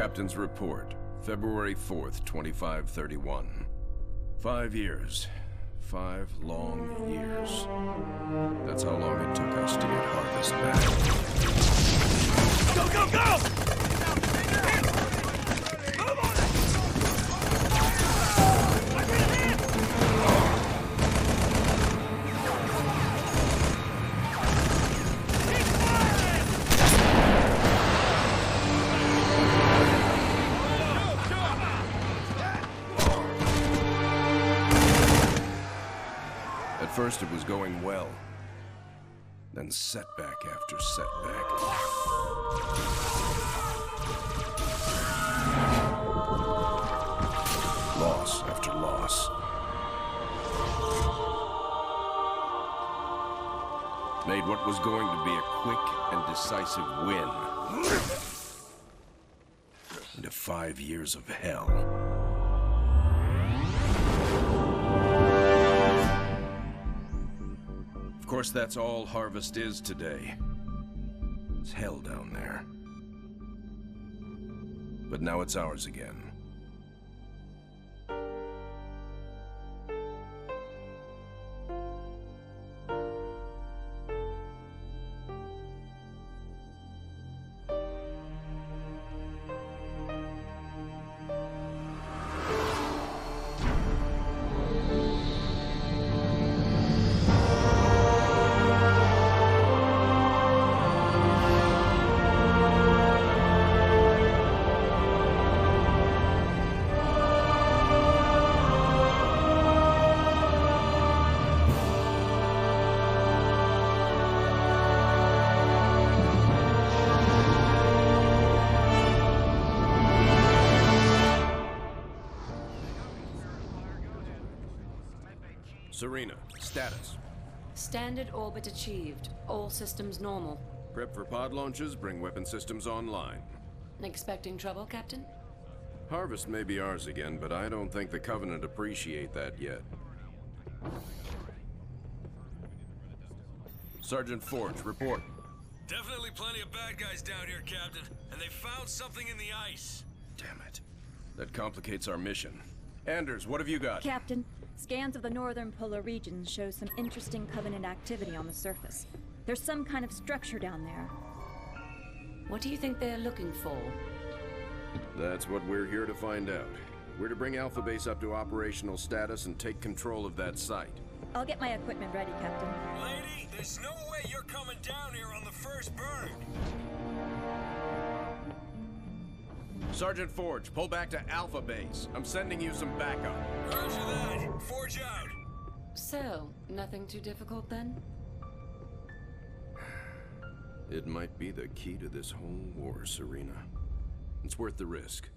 Captain's report, February 4th, 2531. 5 years. 5 long years. That's how long it took us to get Harvest back. Go, go, go! At first it was going well. Then setback after setback. Loss after loss. Made what was going to be a quick and decisive win into 5 years of hell. Of course, that's all Harvest is today. It's hell down there. But now it's ours again. Serena, status. Standard orbit achieved. All systems normal. Prep for pod launches, bring weapon systems online. Expecting trouble, Captain? Harvest may be ours again, but I don't think the Covenant appreciate that yet. Sergeant Forge, report. Definitely plenty of bad guys down here, Captain. And they found something in the ice. Damn it. That complicates our mission. Anders, what have you got? Captain, scans of the northern polar regions show some interesting Covenant activity on the surface. There's some kind of structure down there. What do you think they're looking for? That's what we're here to find out. We're to bring Alpha Base up to operational status and take control of that site. I'll get my equipment ready, Captain. Lady, there's no way you're coming down here on the first bird. Sergeant Forge, pull back to Alpha Base. I'm sending you some backup. Roger that. Forge out. So, nothing too difficult then? It might be the key to this whole war, Serena. It's worth the risk.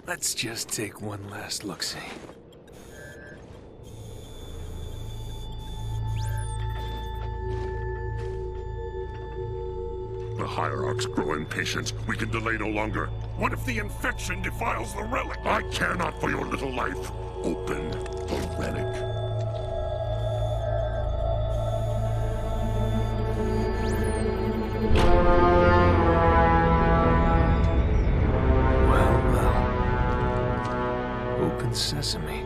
Let's just take one last look-see. The Hierarchs grow impatient. We can delay no longer. What if the infection defiles the relic? I care not for your little life. Open the relic. Open sesame.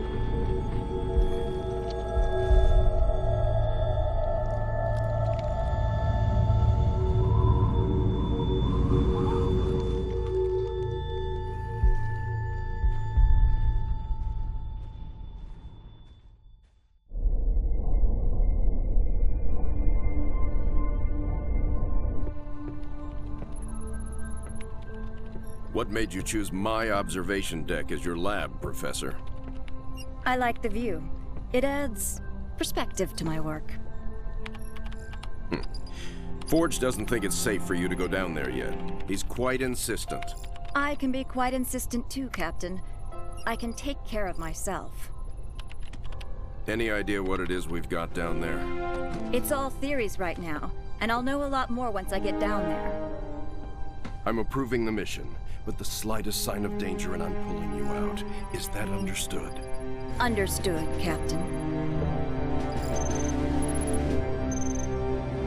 What made you choose my observation deck as your lab, Professor? I like the view. It adds perspective to my work. Forge doesn't think it's safe for you to go down there yet. He's quite insistent. I can be quite insistent too, Captain. I can take care of myself. Any idea what it is we've got down there? It's all theories right now, and I'll know a lot more once I get down there. I'm approving the mission, but the slightest sign of danger and I'm pulling you out. Is that understood? Understood, Captain.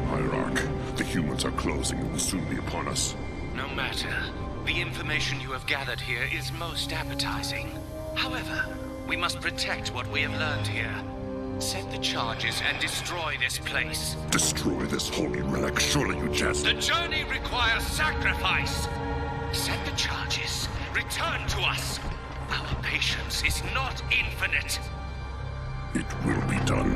Hierarch, the humans are closing and will soon be upon us. No matter. The information you have gathered here is most appetizing. However, we must protect what we have learned here. Set the charges and destroy this place. Destroy this holy relic, surely you jest. The journey requires sacrifice. Set the charges. Return to us. Our patience is not infinite. It will be done.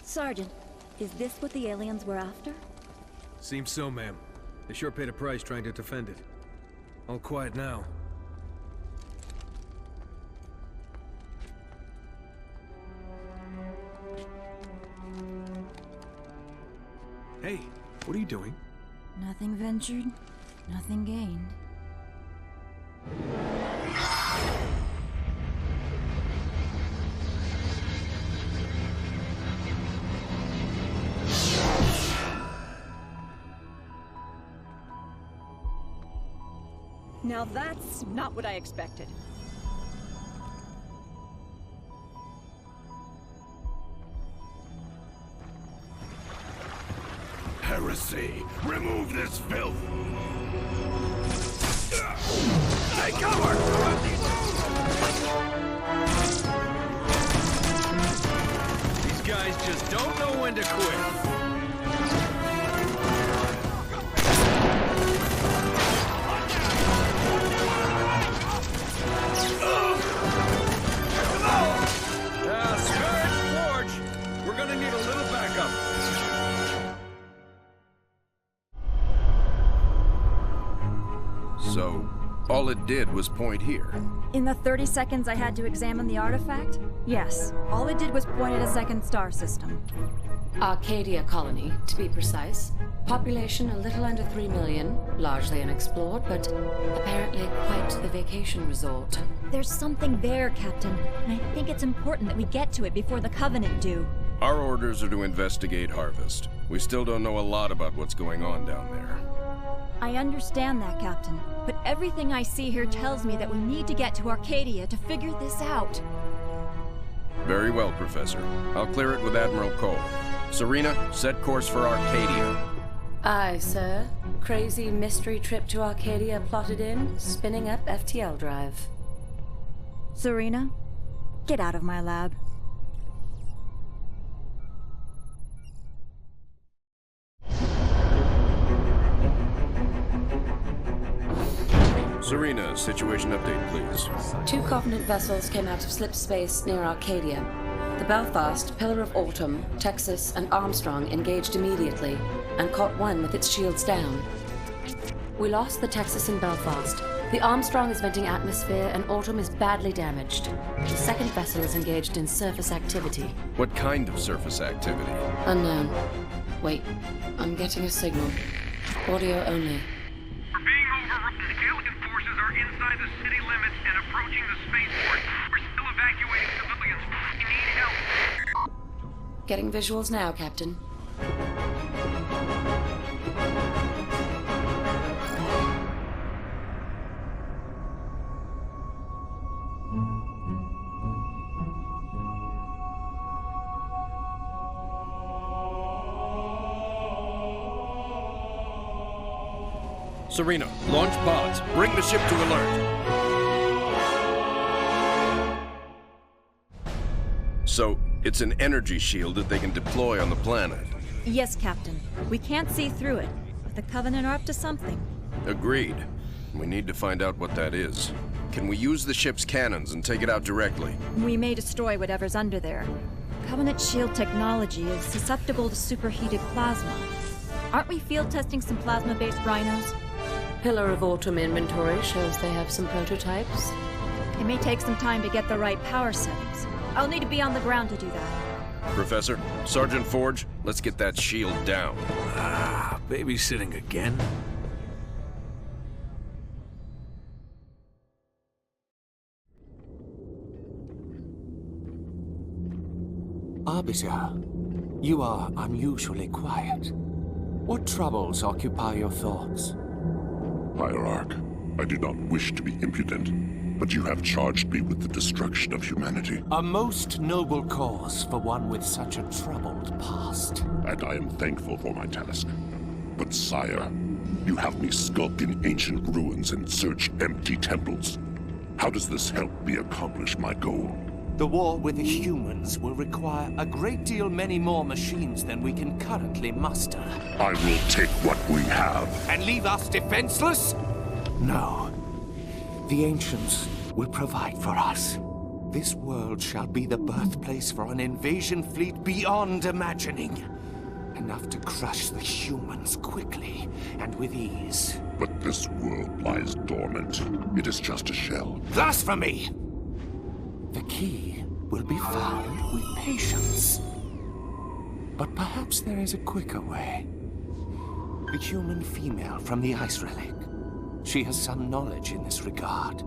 Sergeant, is this what the aliens were after? Seems so, ma'am. They sure paid a price trying to defend it. All quiet now. Hey, what are you doing? Nothing ventured, nothing gained. Now that's not what I expected. Heresy! Remove this filth! Take cover! These guys just don't know when to quit. Spirit Forge! We're gonna need a little backup. So, all it did was point here. In the 30 seconds I had to examine the artifact, yes, all it did was point at a second star system. Arcadia colony, to be precise. Population a little under 3 million, largely unexplored, but apparently quite the vacation resort. There's something there, Captain, and I think it's important that we get to it before the Covenant do. Our orders are to investigate Harvest. We still don't know a lot about what's going on down there. I understand that, Captain, but everything I see here tells me that we need to get to Arcadia to figure this out. Very well, Professor. I'll clear it with Admiral Cole. Serena, set course for Arcadia. Aye, sir. Crazy mystery trip to Arcadia plotted in, spinning up FTL drive. Serena, get out of my lab. Serena, situation update, please. 2 Covenant vessels came out of slip space near Arcadia. The Belfast, Pillar of Autumn, Texas, and Armstrong engaged immediately, and caught one with its shields down. We lost the Texas and Belfast. The Armstrong is venting atmosphere, and Autumn is badly damaged. The second vessel is engaged in surface activity. What kind of surface activity? Unknown. Wait, I'm getting a signal. Audio only. We're being overrun. Alien forces are inside the city limits and approaching the spaceport. We're still evacuating civilians. We need help. Getting visuals now, Captain. Serena, launch pods. Bring the ship to alert. So, it's an energy shield that they can deploy on the planet. Yes, Captain. We can't see through it, but the Covenant are up to something. Agreed. We need to find out what that is. Can we use the ship's cannons and take it out directly? We may destroy whatever's under there. Covenant shield technology is susceptible to superheated plasma. Aren't we field testing some plasma-based rhinos? Pillar of Autumn inventory shows they have some prototypes. It may take some time to get the right power settings. I'll need to be on the ground to do that. Professor, Sergeant Forge, let's get that shield down. Babysitting again? Arbiter, you are unusually quiet. What troubles occupy your thoughts? Hierarch, I do not wish to be impudent, but you have charged me with the destruction of humanity. A most noble cause for one with such a troubled past. And I am thankful for my task. But sire, you have me skulk in ancient ruins and search empty temples. How does this help me accomplish my goal? The war with the humans will require a great deal many more machines than we can currently muster. I will take what we have. And leave us defenseless? No. The ancients will provide for us. This world shall be the birthplace for an invasion fleet beyond imagining. Enough to crush the humans quickly and with ease. But this world lies dormant. It is just a shell. Blasphemy! The key will be found with patience. But perhaps there is a quicker way. The human female from the Ice Relic. She has some knowledge in this regard.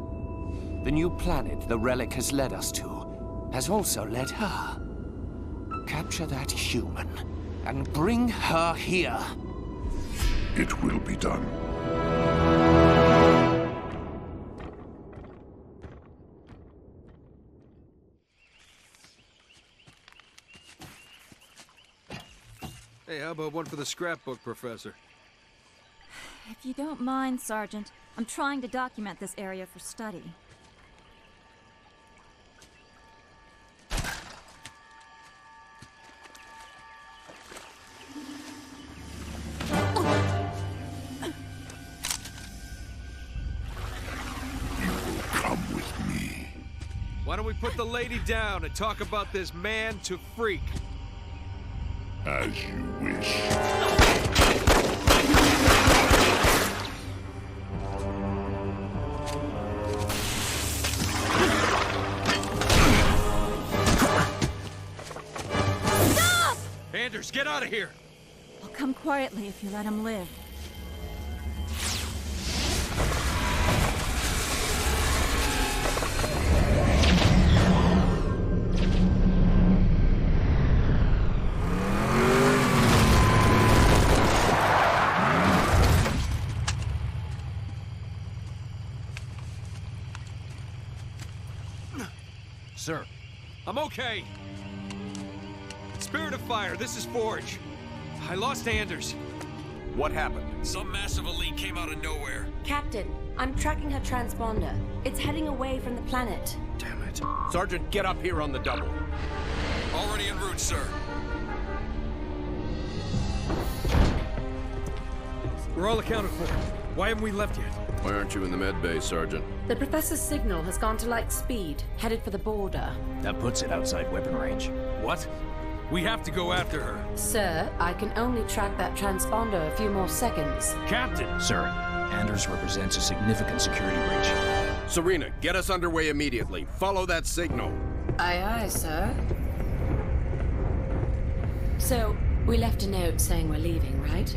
The new planet the relic has led us to has also led her. Capture that human and bring her here. It will be done. Hey, how about one for the scrapbook, Professor? If you don't mind, Sergeant, I'm trying to document this area for study. Come with me. Why don't we put the lady down and talk about this man to freak? As you wish. Stop! Anders, get out of here! I'll come quietly if you let him live. Sir. I'm okay. Spirit of Fire, this is Forge. I lost Anders. What happened? Some massive elite came out of nowhere. Captain, I'm tracking her transponder. It's heading away from the planet. Damn it. Sergeant, get up here on the double. Already en route, sir. We're all accounted for. Why haven't we left yet? Why aren't you in the med bay, Sergeant? The Professor's signal has gone to light speed, headed for the border. That puts it outside weapon range. What? We have to go after her. Sir, I can only track that transponder a few more seconds. Captain! Sir, Anders represents a significant security breach. Serena, get us underway immediately. Follow that signal. Aye, aye, sir. So, we left a note saying we're leaving, right?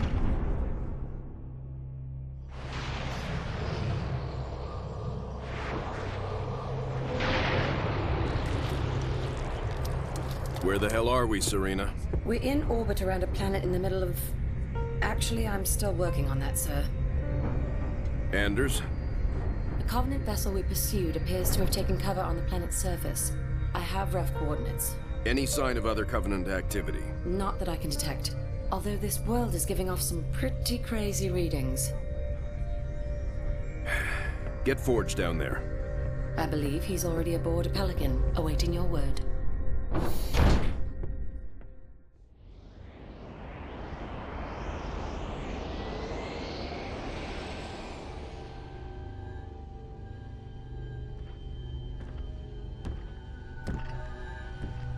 Where the hell are we, Serena? We're in orbit around a planet in the middle of... Actually, I'm still working on that, sir. Anders? The Covenant vessel we pursued appears to have taken cover on the planet's surface. I have rough coordinates. Any sign of other Covenant activity? Not that I can detect. Although this world is giving off some pretty crazy readings. Get Forge down there. I believe he's already aboard a Pelican, awaiting your word.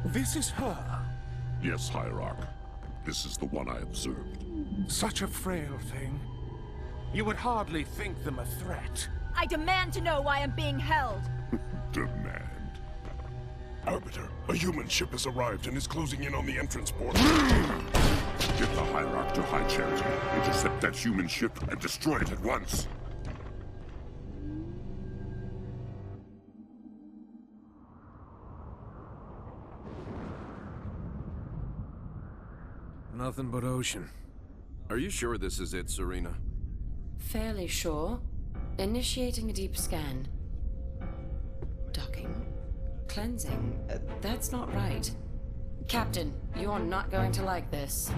This is her. Yes, Hierarch. This is the one I observed. Such a frail thing. You would hardly think them a threat. I demand to know why I'm being held. Demand. Arbiter, a human ship has arrived and is closing in on the entrance port. Get the Hierarch to High Charity, intercept that human ship, and destroy it at once. Nothing but ocean. Are you sure this is it, Serena? Fairly sure. Initiating a deep scan. Docking. Cleansing. That's not right. Captain, you're not going to like this.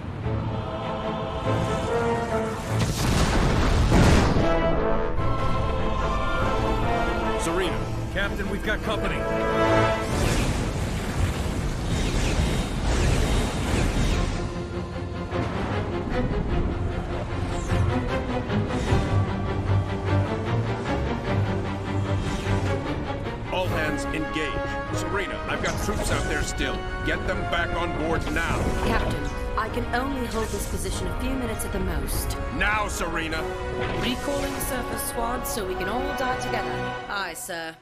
Serena, Captain, we've got company. All hands engage. Serena, I've got troops out there still. Get them back on board now. Captain, I can only hold this position a few minutes at the most. Now, Serena! Recalling the surface squad so we can all die together. Aye, sir.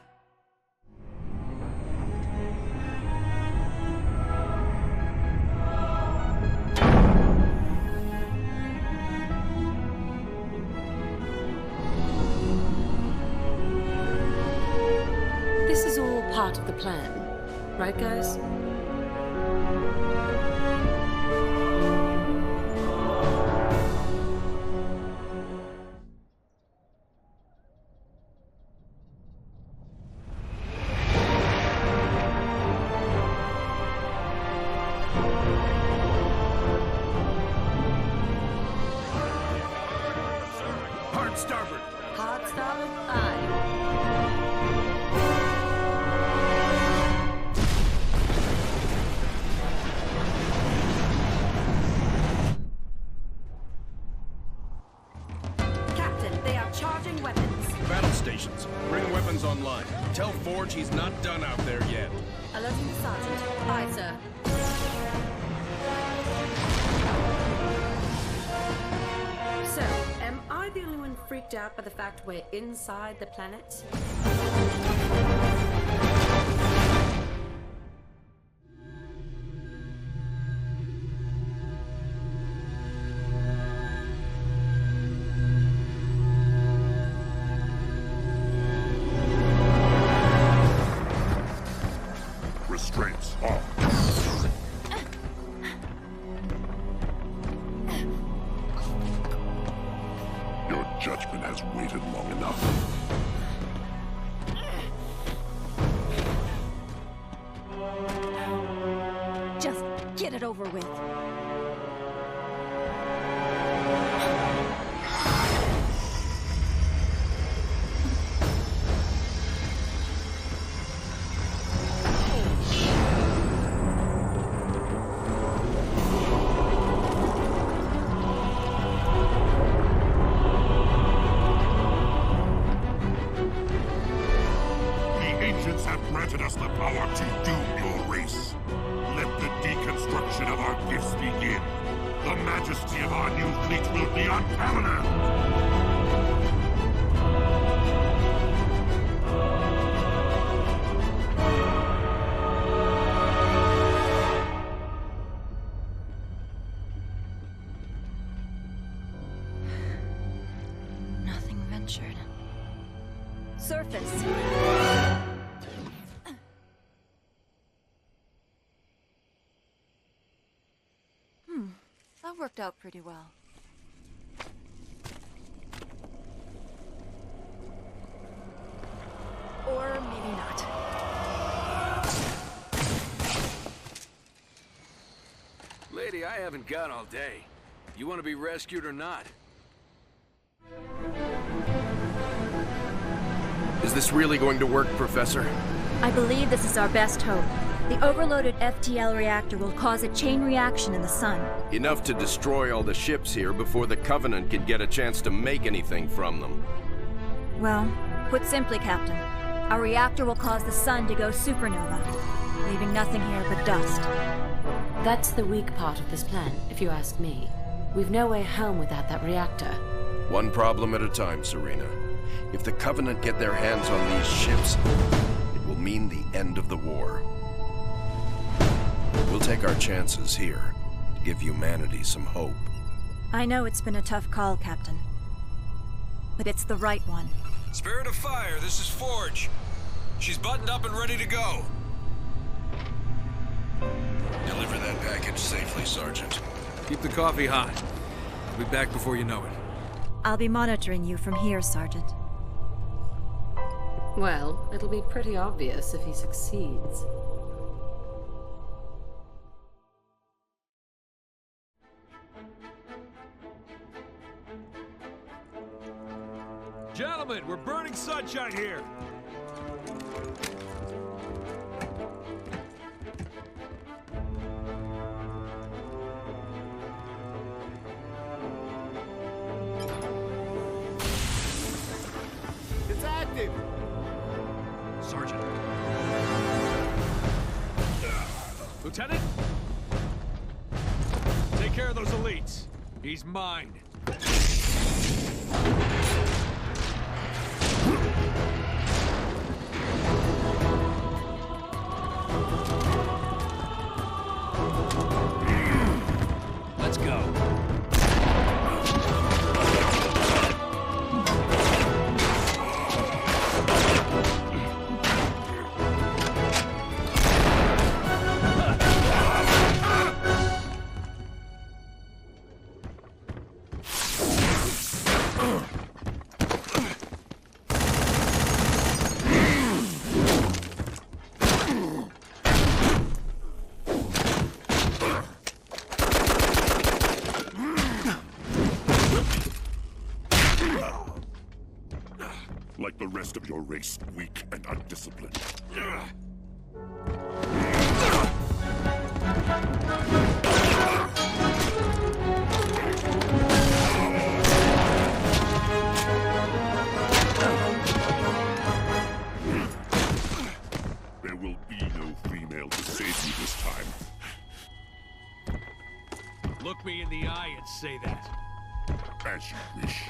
This is all part of the plan, right, guys? Hard starboard! Hard starboard? Aye. Captain, they are charging weapons. Battle stations, bring weapons online. Tell Forge he's not done out there yet. Alerting the sergeant. Aye, sir. So, am I the only one freaked out by the fact we're inside the planet? Restraints off. Your judgment has waited long enough. Just get it over with. The ancients have granted us the power to doom your race. Let the deconstruction of our gifts begin. The majesty of our new fleet will be unparalleled. Nothing ventured. Surface. That worked out pretty well. Or maybe not. Lady, I haven't got all day. You want to be rescued or not? Is this really going to work, Professor? I believe this is our best hope. The overloaded FTL reactor will cause a chain reaction in the sun. Enough to destroy all the ships here before the Covenant can get a chance to make anything from them. Well, put simply, Captain, our reactor will cause the sun to go supernova, leaving nothing here but dust. That's the weak part of this plan, if you ask me. We've no way home without that reactor. One problem at a time, Serena. If the Covenant get their hands on these ships, it will mean the end of the war. We'll take our chances here to give humanity some hope. I know it's been a tough call, Captain. But it's the right one. Spirit of Fire, this is Forge. She's buttoned up and ready to go. Deliver that package safely, Sergeant. Keep the coffee hot. I'll be back before you know it. I'll be monitoring you from here, Sergeant. Well, it'll be pretty obvious if he succeeds. Gentlemen, we're burning sunshine here. It's active! Sergeant. Lieutenant? Take care of those elites. He's mine. Let's go. Like the rest of your race, weak and undisciplined. There will be no female to save you this time. Look me in the eye and say that. As you wish.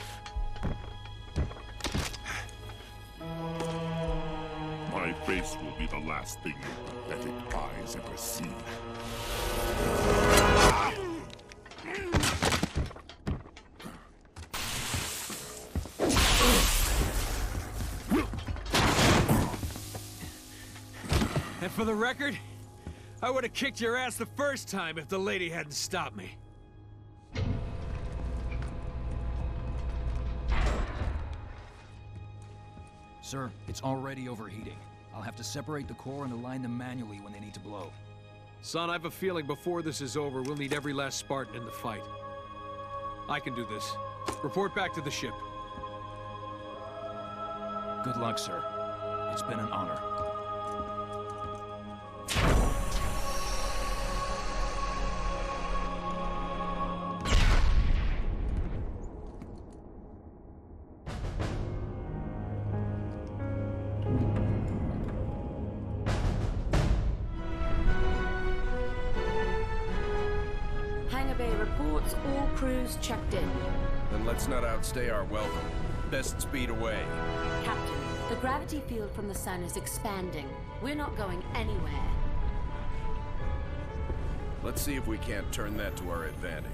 My face will be the last thing your pathetic eyes ever see. And for the record, I would have kicked your ass the first time if the lady hadn't stopped me. Sir, it's already overheating. I'll have to separate the core and align them manually when they need to blow. Son, I have a feeling before this is over, we'll need every last Spartan in the fight. I can do this. Report back to the ship. Good luck, sir. It's been an honor. Hangar Bay reports all crews checked in. Then let's not outstay our welcome. Best speed away. Captain, the gravity field from the sun is expanding. We're not going anywhere. Let's see if we can't turn that to our advantage.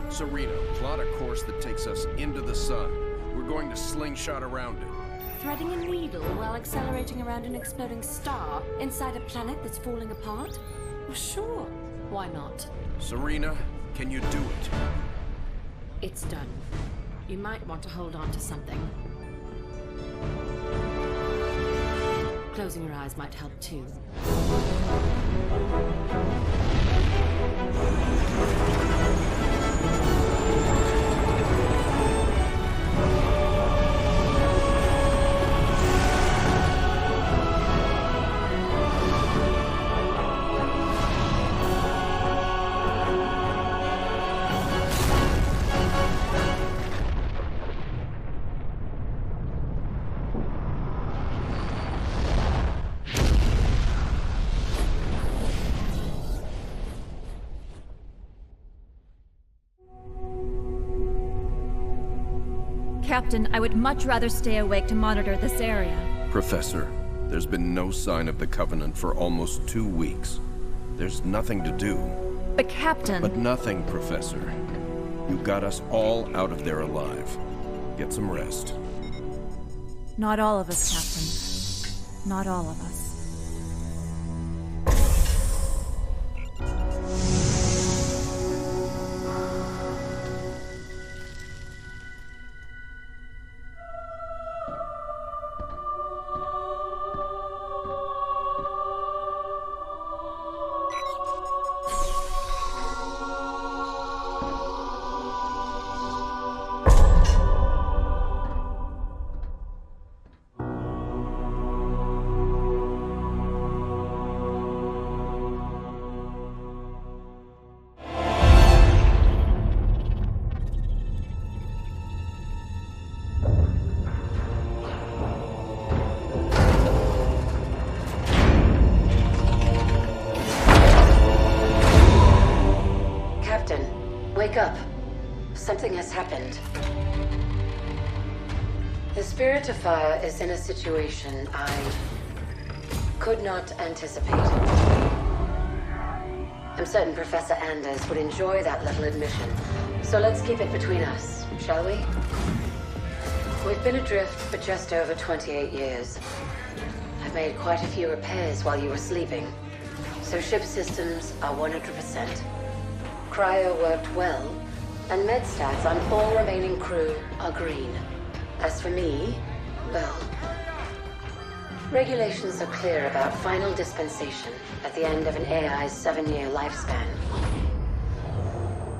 Sereno, plot a course that takes us into the sun. We're going to slingshot around it. Threading a needle while accelerating around an exploding star inside a planet that's falling apart? Well, sure. Why not? Serena, can you do it? It's done. You might want to hold on to something. Closing your eyes might help too. Captain, I would much rather stay awake to monitor this area. Professor, there's been no sign of the Covenant for almost 2 weeks. There's nothing to do. But Captain... But nothing, Professor. You got us all out of there alive. Get some rest. Not all of us, Captain. Not all of us. Spirit of Fire is in a situation I could not anticipate. I'm certain Professor Anders would enjoy that little admission. So let's keep it between us, shall we? We've been adrift for just over 28 years. I've made quite a few repairs while you were sleeping, so ship systems are 100%. Cryo worked well, and med stats on all remaining crew are green. As for me, well, regulations are clear about final dispensation at the end of an AI's 7-year lifespan.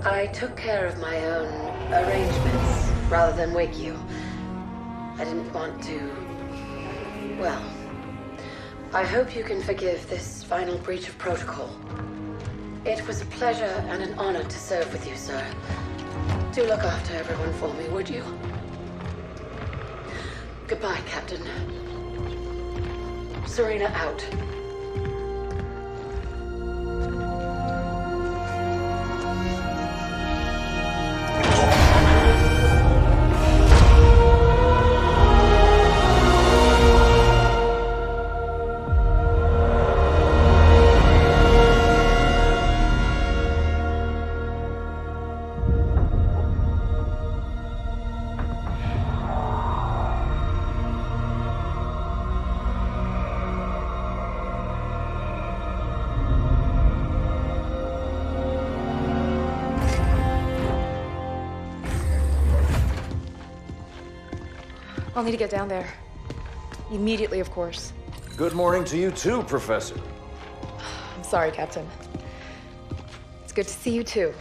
I took care of my own arrangements rather than wake you. I didn't want to... well, I hope you can forgive this final breach of protocol. It was a pleasure and an honor to serve with you, sir. Do look after everyone for me, would you? Goodbye, Captain. Serena out. I'll need to get down there. Immediately, of course. Good morning to you too, Professor. I'm sorry, Captain. It's good to see you too.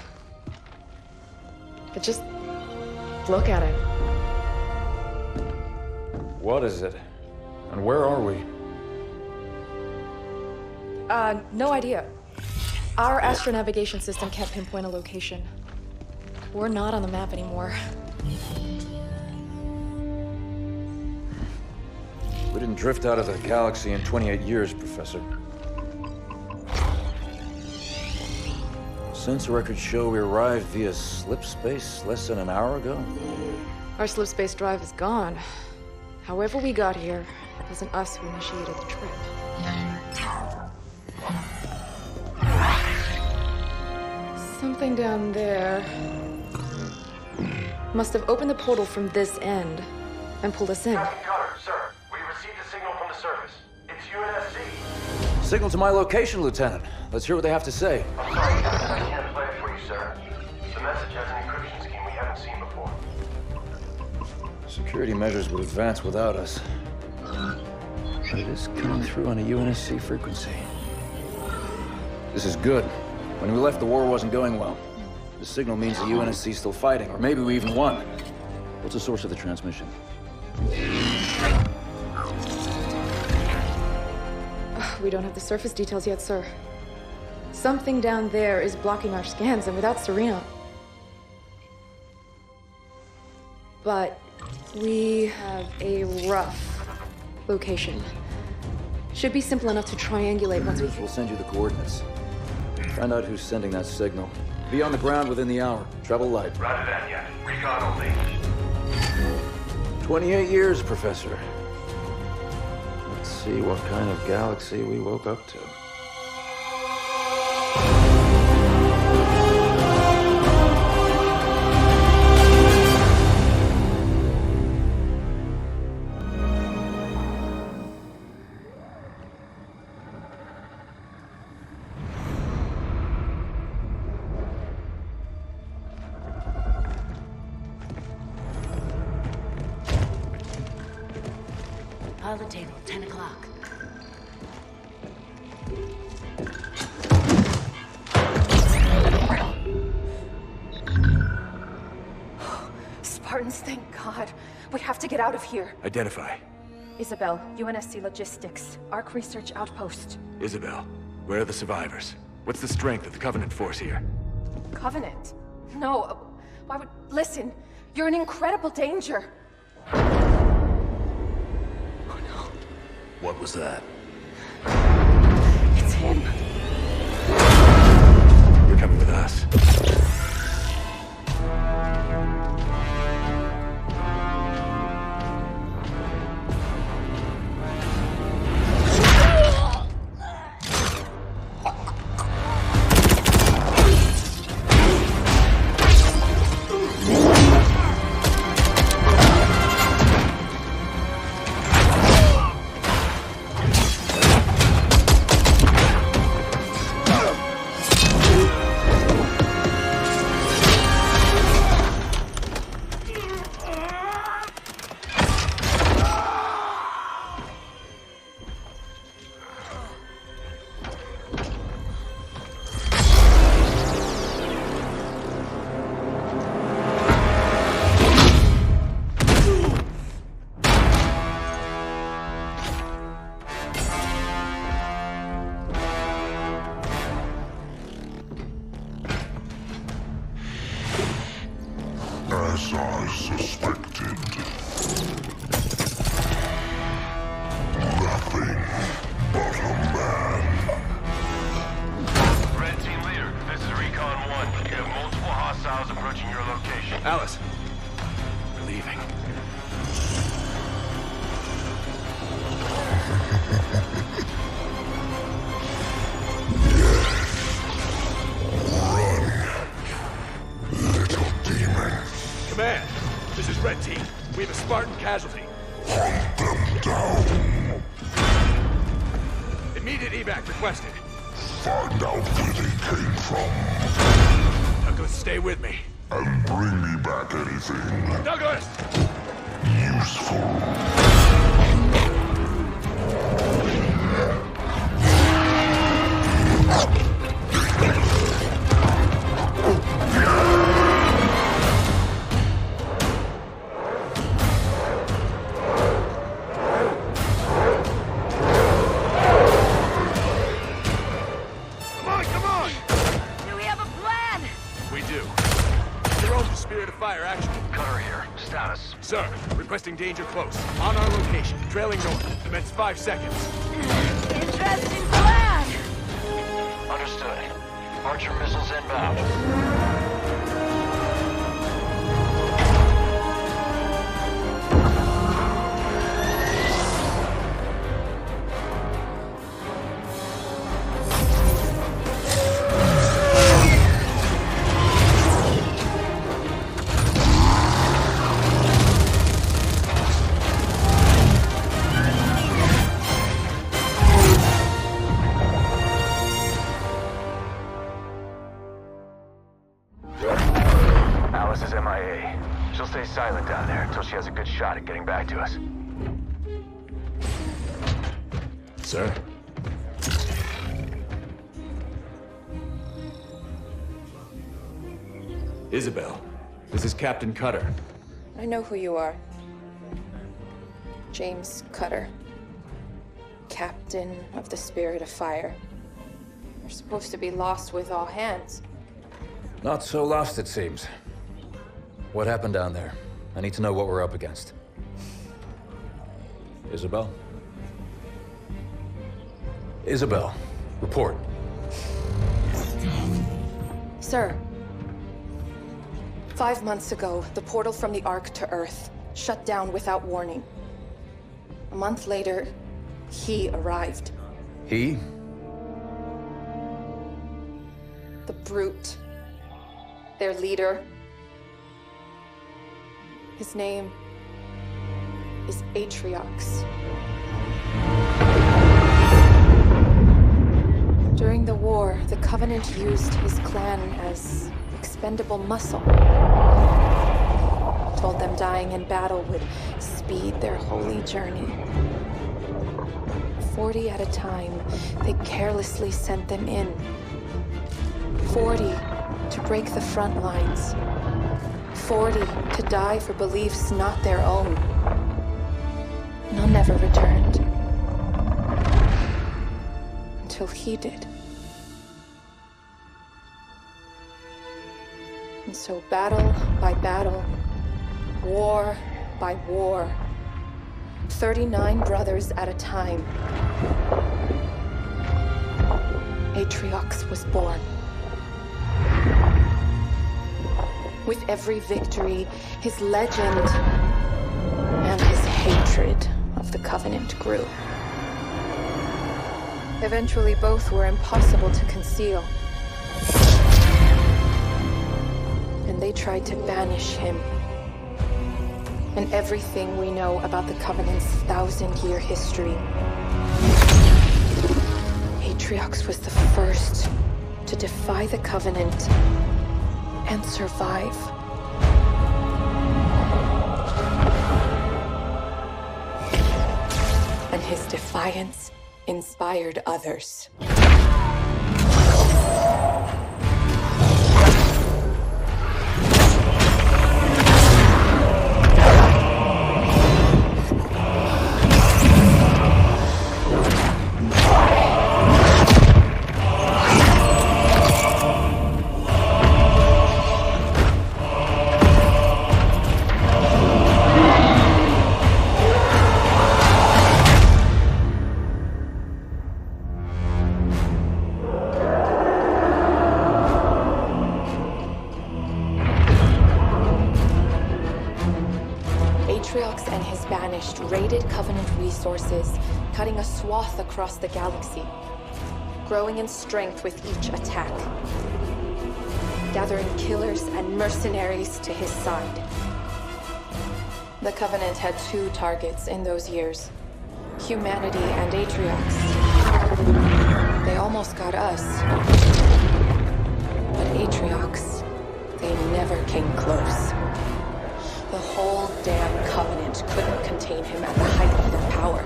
But just look at it. What is it? And where are we? No idea. Our astronavigation system can't pinpoint a location. We're not on the map anymore. We didn't drift out of the galaxy in 28 years, Professor. Since records show we arrived via slip space less than an hour ago. Our slip space drive is gone. However we got here, it wasn't us who initiated the trip. Something down there must have opened the portal from this end and pulled us in. Captain Connor, sir, we received a signal from the surface. It's UNSC. Signal to my location, Lieutenant. Let's hear what they have to say. I'm sorry, Captain, I can't play it for you, sir. The message has an encryption scheme we haven't seen before. Security measures would advance without us. But it is coming through on a UNSC frequency. This is good. When we left, the war wasn't going well. The signal means the UNSC's still fighting, or maybe we even won. What's the source of the transmission? We don't have the surface details yet, sir. Something down there is blocking our scans, and without Serena... But we have a rough location. Should be simple enough to triangulate once we... We'll send you the coordinates. Find out who's sending that signal. Be on the ground within the hour. Travel light. Roger that, yet. Recon only. 28 years, Professor. Let's see what kind of galaxy we woke up to. Pilot table, 10 o'clock. Spartans, thank God. We have to get out of here. Identify. Isabel, UNSC Logistics, Arc Research Outpost. Isabel, where are the survivors? What's the strength of the Covenant force here? Covenant? No, why would... Listen, you're in incredible danger. What was that? It's him. You're coming with us. is Red Team. We have a Spartan casualty. Hunt them down. Immediate evac requested. Find out where they came from. Douglas, stay with me. And bring me back anything Douglas! useful. Come on! Do we have a plan? We do. Your own Spirit of Fire action. Cutter here. Status. Sir, requesting danger close. On our location, trailing north. Commence 5 seconds. Interesting plan. Understood. Archer missiles inbound. Alice is MIA. She'll stay silent down there until she has a good shot at getting back to us. Sir? Isabel, this is Captain Cutter. I know who you are. James Cutter. Captain of the Spirit of Fire. You're supposed to be lost with all hands. Not so lost, it seems. What happened down there? I need to know what we're up against. Isabel? Isabel, report. Sir. 5 months ago, the portal from the Ark to Earth shut down without warning. A month later, he arrived. He? The Brute. Their leader. His name is Atriox. During the war, the Covenant used his clan as expendable muscle. Told them dying in battle would speed their holy journey. 40 at a time, they carelessly sent them in. 40 to break the front lines. 40 to die for beliefs not their own. None ever returned. Until he did. And so battle by battle, war by war, 39 brothers at a time, Atriox was born. With every victory, his legend and his hatred of the Covenant grew. Eventually, both were impossible to conceal. And they tried to banish him. And everything we know about the Covenant's 1,000-year history. Atriox was the first to defy the Covenant and survive. And his defiance inspired others. Atriox and his Banished raided Covenant resources, cutting a swath across the galaxy, growing in strength with each attack, gathering killers and mercenaries to his side. The Covenant had two targets in those years. Humanity and Atriox. They almost got us. But Atriox, they never came close. The whole damn Covenant couldn't contain him at the height of their power.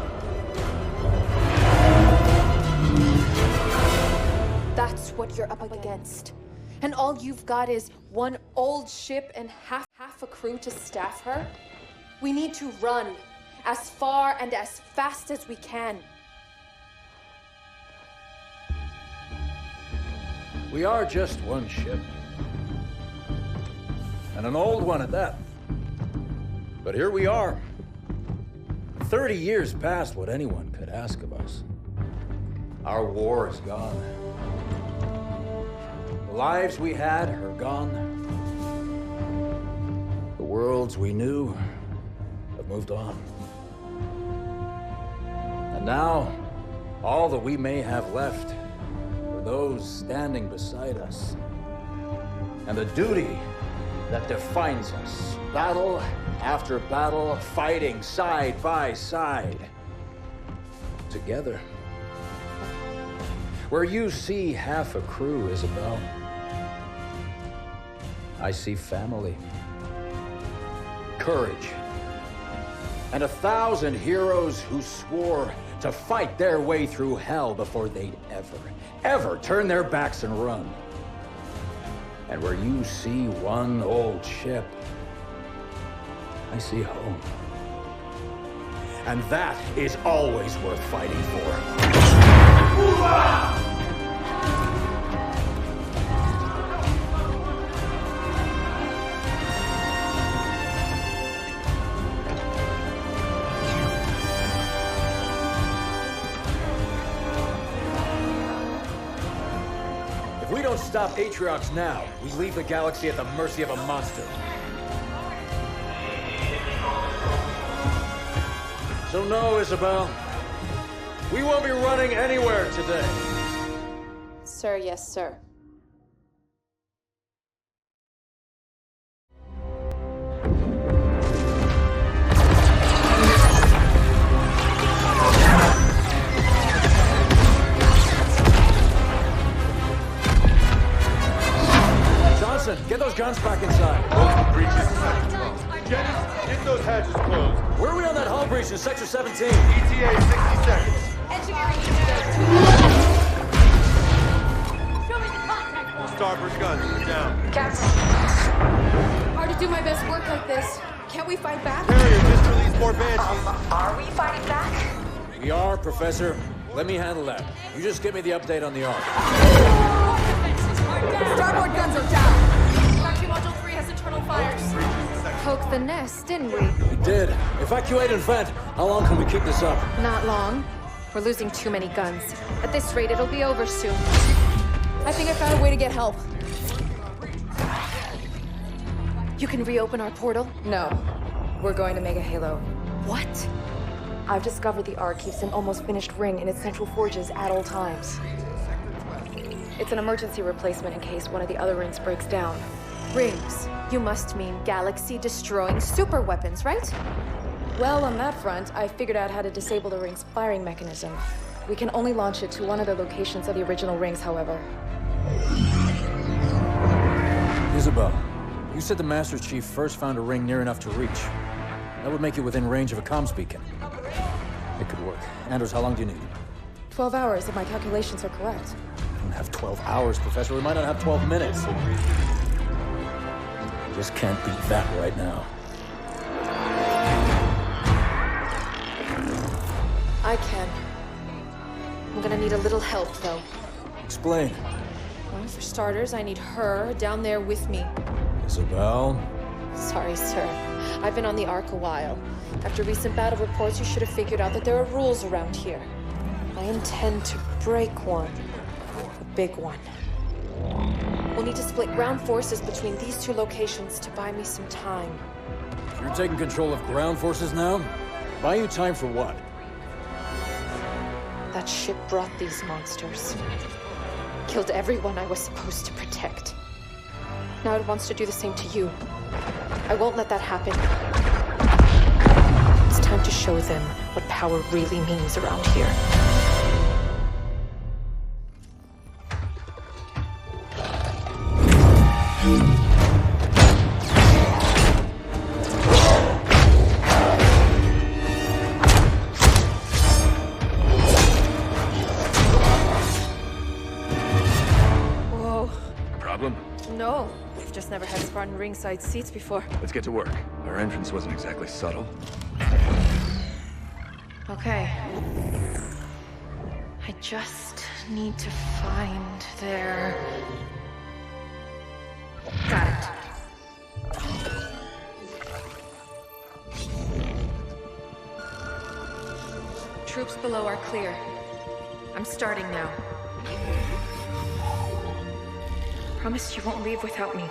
That's what you're up against. And all you've got is one old ship and half a crew to staff her? We need to run as far and as fast as we can. We are just one ship. And an old one at that. But here we are. 30 years past what anyone could ask of us. Our war is gone. The lives we had are gone. The worlds we knew have moved on. And now, all that we may have left are those standing beside us. And the duty that defines us. Battle after battle, fighting side by side. Together. Where you see half a crew, Isabel, I see family, courage, and 1,000 heroes who swore to fight their way through hell before they'd ever turn their backs and run. And where you see one old ship, I see home. And that is always worth fighting for. If we don't stop Atriox now, we leave the galaxy at the mercy of a monster. So no, Isabel. We won't be running anywhere today. Sir, yes, sir. Johnson, get those guns back inside. Get those hatches closed. Where are we on that hull breach in Sector 17? ETA 60 seconds. Engineering Show me the contact point. Starboard guns down. Captain. Hard to do my best work like this. Can't we fight back? Carrier, just release more Banshees. Are we fighting back? We are, Professor. Let me handle that. You just give me the update on the Ark. Starboard guns are down. Factory Module 3 has internal fires. Poked the nest, didn't we? We did. Evacuate and vent. How long can we keep this up? Not long. We're losing too many guns. At this rate, it'll be over soon. I think I found a way to get help. You can reopen our portal? No. We're going to Mega Halo. What? I've discovered the Ark keeps an almost finished ring in its central forges at all times. It's an emergency replacement in case one of the other rings breaks down. Rings? You must mean galaxy-destroying super weapons, right? Well, on that front, I figured out how to disable the ring's firing mechanism. We can only launch it to one of the locations of the original rings, however. Isabel, you said the Master Chief first found a ring near enough to reach. That would make it within range of a comms beacon. It could work. Anders, how long do you need? 12 hours, if my calculations are correct. We don't have 12 hours, Professor. We might not have 12 minutes. Just can't beat that right now. I can. I'm gonna need a little help, though. Explain. Well, for starters, I need her down there with me. Isabel? Sorry, sir. I've been on the Ark a while. After recent battle reports, you should have figured out that there are rules around here. I intend to break one. A big one. We'll need to split ground forces between these two locations to buy me some time. You're taking control of ground forces now? Buy you time for what? That ship brought these monsters. Killed everyone I was supposed to protect. Now it wants to do the same to you. I won't let that happen. show them what power really means around here. Whoa. Problem? No. I've just never had Spartan ringside seats before. Let's get to work. Our entrance wasn't exactly subtle. Okay. I just need to find their... Got it. Troops below are clear. I'm starting now. Promise you won't leave without me.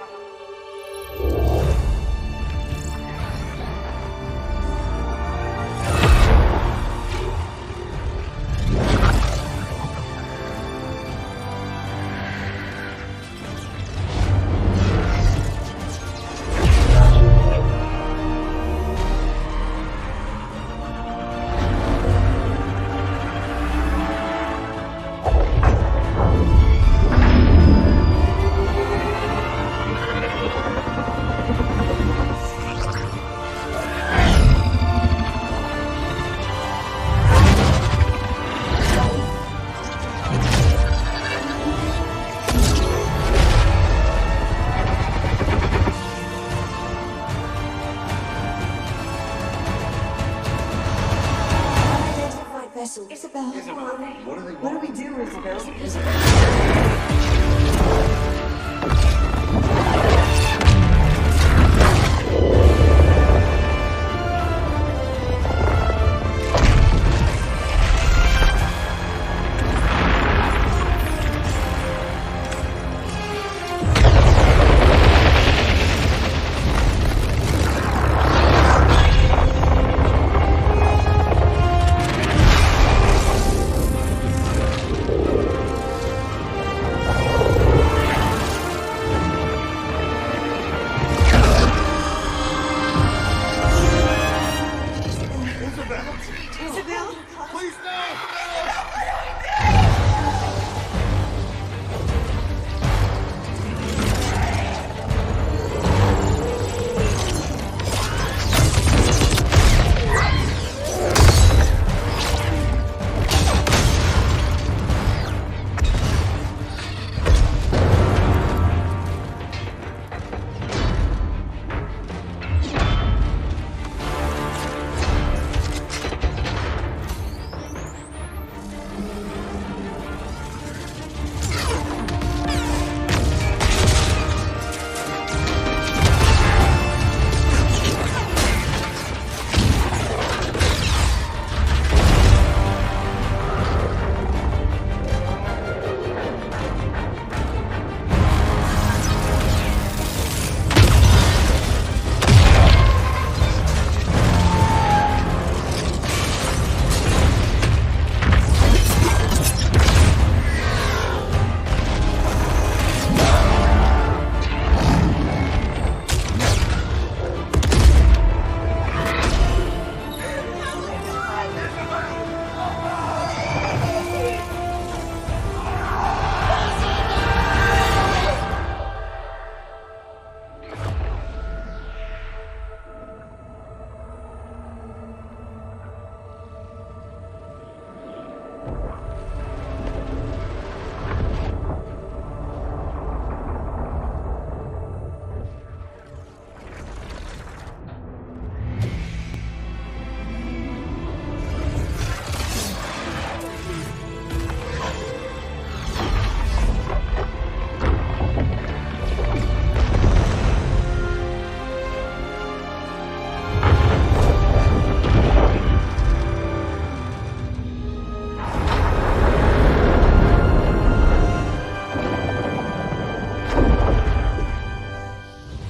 Isabel. What do we do, Isabel?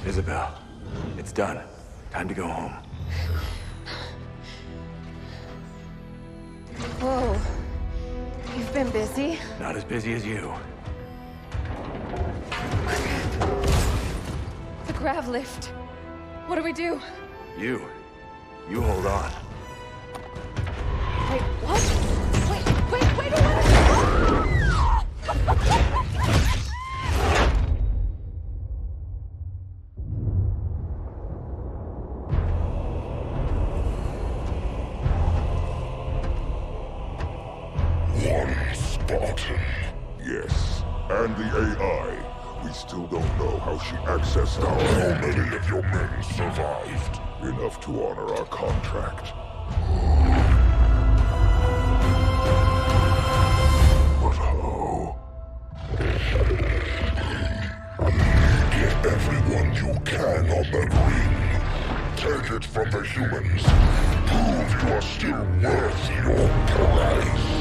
Isabel, it's done. Time to go home. Whoa. You've been busy? Not as busy as you. The grav lift. What do we do? You hold on. Autumn. Yes, and the AI. We still don't know how she accessed our... How many of your men survived? Enough to honor our contract. But how? Get everyone you can on that ring. Take it from the humans. Prove you are still worth your price.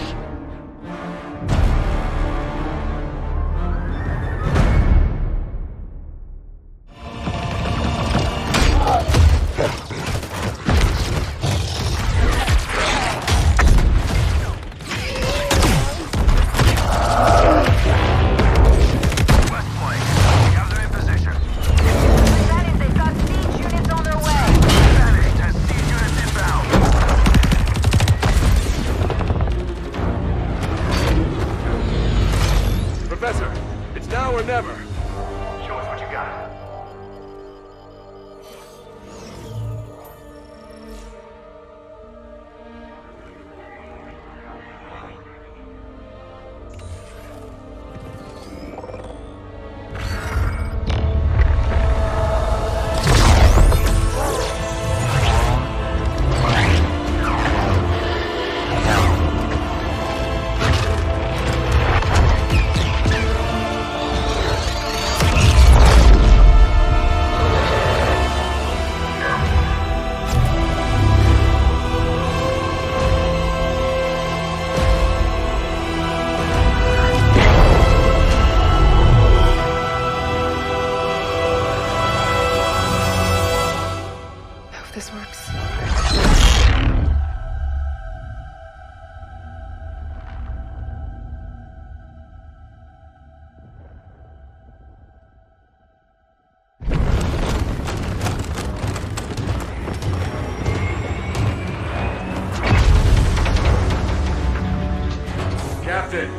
Captain,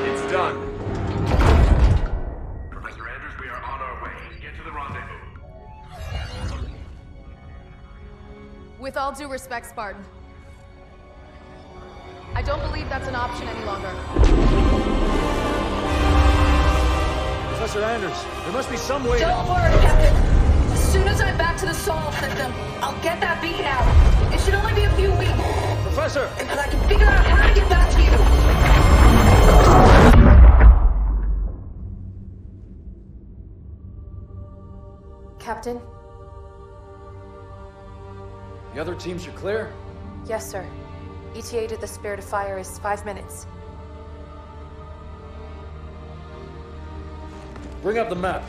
it's done. Professor Andrews, we are on our way. Get to the rendezvous. With all due respect, Spartan, I don't believe that's an option any longer. Professor Anders, there must be some way... Don't worry, Captain. As soon as I'm back to the Sol system, I'll get that beacon out. It should only be a few weeks. Professor! And I can figure out how to get back to you. Captain? The other teams are clear? Yes, sir. ETA to the Spirit of Fire is 5 minutes. Bring up the map.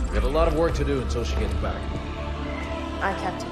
We have a lot of work to do until she gets back. Aye, Captain.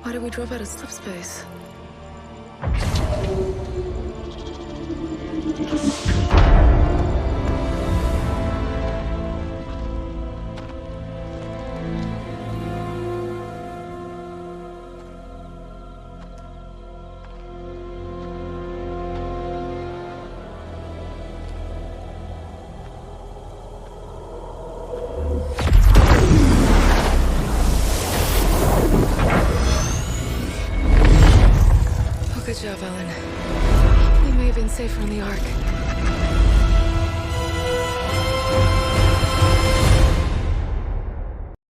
Why did we drop out of slip space? Good job, Ellen. We may have been safer on the Ark.